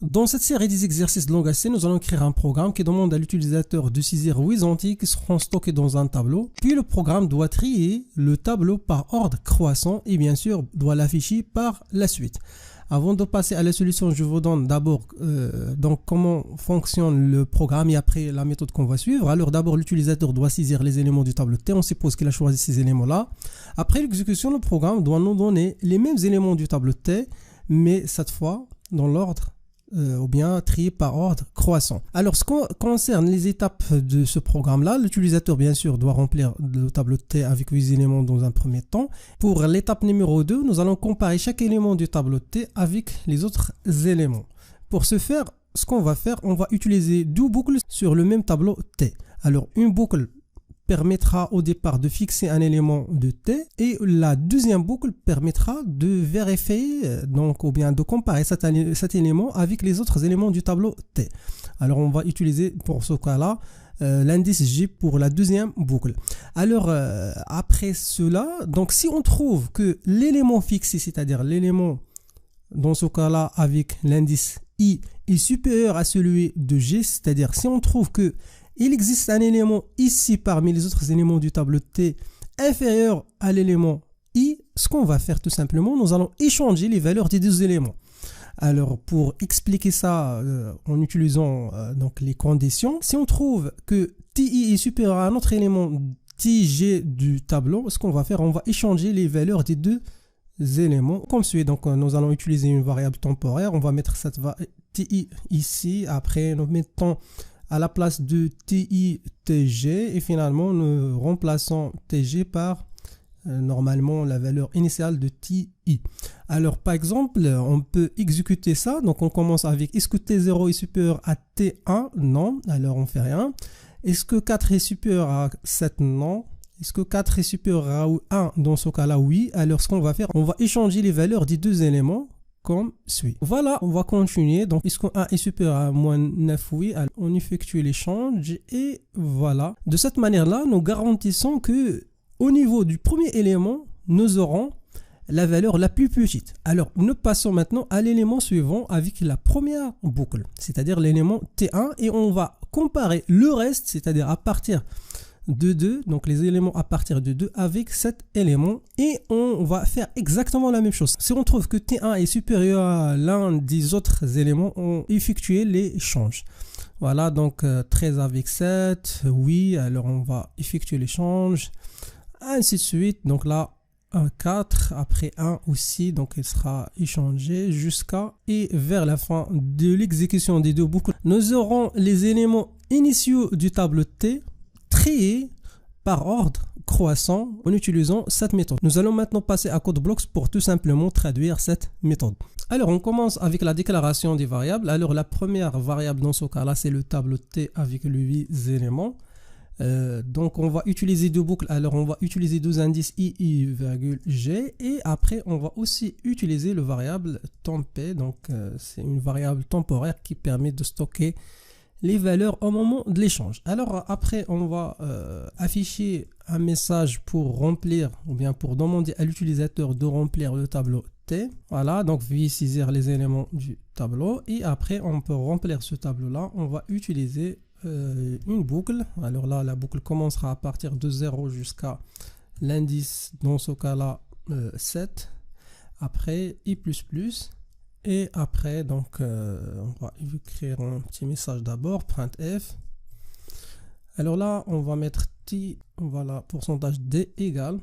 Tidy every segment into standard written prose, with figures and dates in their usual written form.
Dans cette série des exercices de langage C, nous allons créer un programme qui demande à l'utilisateur de saisir 8 entiers qui seront stockés dans un tableau. Puis le programme doit trier le tableau par ordre croissant et bien sûr doit l'afficher par la suite. Avant de passer à la solution, je vous donne d'abord donc comment fonctionne le programme et après la méthode qu'on va suivre. Alors d'abord, l'utilisateur doit saisir les éléments du tableau T. On suppose qu'il a choisi ces éléments-là. Après l'exécution, le programme doit nous donner les mêmes éléments du tableau T, mais cette fois dans l'ordre ou bien trié par ordre croissant. Alors, ce qui concerne les étapes de ce programme-là, l'utilisateur, bien sûr, doit remplir le tableau T avec 8 éléments dans un premier temps. Pour l'étape numéro 2, nous allons comparer chaque élément du tableau T avec les autres éléments. Pour ce faire, ce qu'on va faire, on va utiliser 2 boucles sur le même tableau T. Alors, une boucle permettra au départ de fixer un élément de T et la deuxième boucle permettra de vérifier donc ou bien de comparer cet élément avec les autres éléments du tableau T. Alors on va utiliser pour ce cas-là l'indice J pour la deuxième boucle. Alors après cela, donc si on trouve que l'élément fixé, c'est-à-dire l'élément dans ce cas-là avec l'indice I est supérieur à celui de J, c'est-à-dire si on trouve que il existe un élément ici parmi les autres éléments du tableau T inférieur à l'élément I. Ce qu'on va faire tout simplement, nous allons échanger les valeurs des deux éléments. Alors pour expliquer ça en utilisant donc les conditions, si on trouve que TI est supérieur à un autre élément TG du tableau, ce qu'on va faire, on va échanger les valeurs des deux éléments comme suit. Donc nous allons utiliser une variable temporaire, on va mettre cette TI ici, après nous mettons à la place de TI, TG et finalement nous remplaçons TG par normalement la valeur initiale de TI. Alors par exemple on peut exécuter ça, donc on commence avec est-ce que T0 est supérieur à T1? Non, alors on fait rien. Est-ce que 4 est supérieur à 7? Non. Est-ce que 4 est supérieur à 1? Dans ce cas là oui. Alors ce qu'on va faire, on va échanger les valeurs des deux éléments comme suit. Voilà, on va continuer. Donc, est-ce que 1 est supérieur à moins 9? Oui. Alors, on effectue l'échange et voilà. De cette manière-là, nous garantissons que au niveau du premier élément, nous aurons la valeur la plus petite. Alors, nous passons maintenant à l'élément suivant avec la première boucle, c'est-à-dire l'élément T1 et on va comparer le reste, c'est-à-dire à partir de 2, donc les éléments à partir de 2 avec cet élément et on va faire exactement la même chose. Si on trouve que T1 est supérieur à l'un des autres éléments, on effectue l'échange. Voilà, donc 13 avec 7, oui, alors on va effectuer l'échange, ainsi de suite. Donc là, 1, 4, après 1 aussi, donc il sera échangé jusqu'à et vers la fin de l'exécution des deux boucles. Nous aurons les éléments initiaux du tableau T triés par ordre croissant en utilisant cette méthode. Nous allons maintenant passer à CodeBlocks pour tout simplement traduire cette méthode. Alors on commence avec la déclaration des variables. Alors la première variable dans ce cas là c'est le tableau T avec les 8 éléments. Donc on va utiliser deux boucles. Alors on va utiliser deux indices I, virgule G et après on va aussi utiliser le variable temp. Donc c'est une variable temporaire qui permet de stocker les valeurs au moment de l'échange. Alors après on va afficher un message pour remplir ou bien pour demander à l'utilisateur de remplir le tableau T. Voilà, donc veuillez saisir les éléments du tableau et après on peut remplir ce tableau là. On va utiliser une boucle. Alors là la boucle commencera à partir de 0 jusqu'à l'indice dans ce cas là 7, après I++. Et après, donc, on va écrire un petit message d'abord, printf. Alors là, on va mettre t, voilà, pourcentage d égale.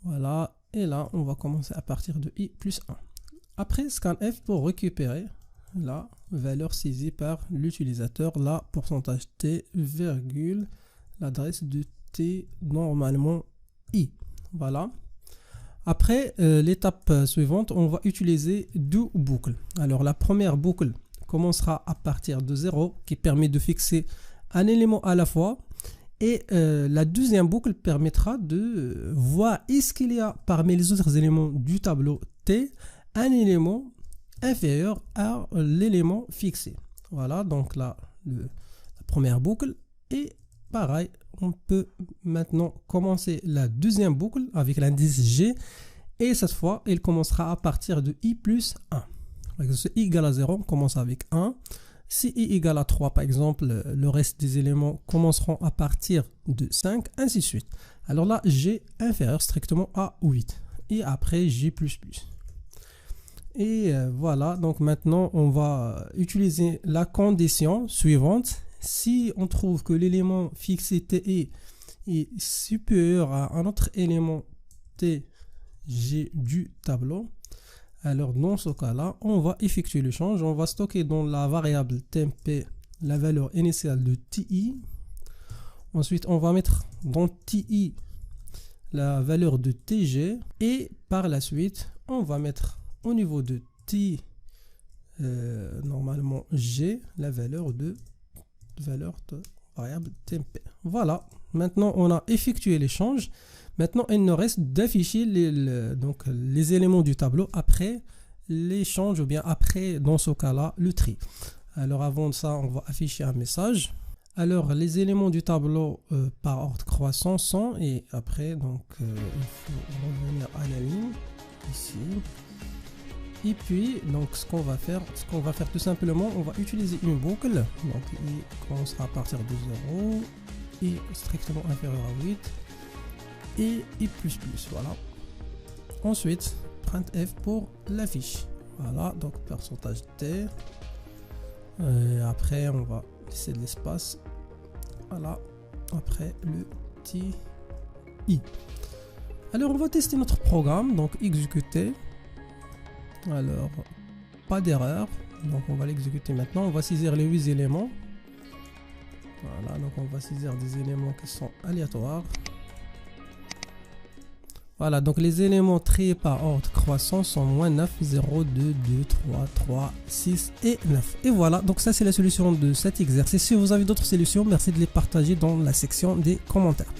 Voilà, et là, on va commencer à partir de i plus 1. Après, scanf pour récupérer la valeur saisie par l'utilisateur, la pourcentage t, virgule, l'adresse de t, normalement i. Voilà. Après l'étape suivante, on va utiliser deux boucles. Alors la première boucle commencera à partir de 0 qui permet de fixer un élément à la fois. Et la deuxième boucle permettra de voir est-ce qu'il y a parmi les autres éléments du tableau T un élément inférieur à l'élément fixé. Voilà, donc là la première boucle et pareil. On peut maintenant commencer la deuxième boucle avec l'indice G et cette fois, il commencera à partir de I plus 1. Par exemple, si i égale à 0, on commence avec 1. Si i égale à 3, par exemple, le reste des éléments commenceront à partir de 5, ainsi de suite. Alors là, g inférieur strictement à 8. Et après, g++. Et voilà, donc maintenant, on va utiliser la condition suivante. Si on trouve que l'élément fixé TE est supérieur à un autre élément TG du tableau, alors dans ce cas-là, on va effectuer le change. On va stocker dans la variable temp la valeur initiale de TI. Ensuite, on va mettre dans TI la valeur de TG. Et par la suite, on va mettre au niveau de T, normalement G, la valeur de variable temp. Voilà, maintenant on a effectué l'échange. Maintenant, il nous reste d'afficher les éléments du tableau après l'échange ou bien après, dans ce cas-là, le tri. Alors avant de ça, on va afficher un message. Alors, les éléments du tableau par ordre croissant sont, et après, donc, il faut revenir à la ligne, ici. Et puis, donc, ce qu'on va faire tout simplement, on va utiliser une boucle. Donc, il commencera à partir de 0 et strictement inférieur à 8. Et plus, voilà. Ensuite, printf pour la fiche. Voilà, donc pourcentage T. Après, on va laisser de l'espace. Voilà, après le TI. Alors, on va tester notre programme. Donc, exécuter. Alors, pas d'erreur. Donc, on va l'exécuter maintenant. On va saisir les 8 éléments. Voilà, donc on va saisir des éléments qui sont aléatoires. Voilà, donc les éléments triés par ordre croissant sont moins 9, 0, 2, 2, 3, 3, 6 et 9. Et voilà, donc ça c'est la solution de cet exercice. Si vous avez d'autres solutions, merci de les partager dans la section des commentaires.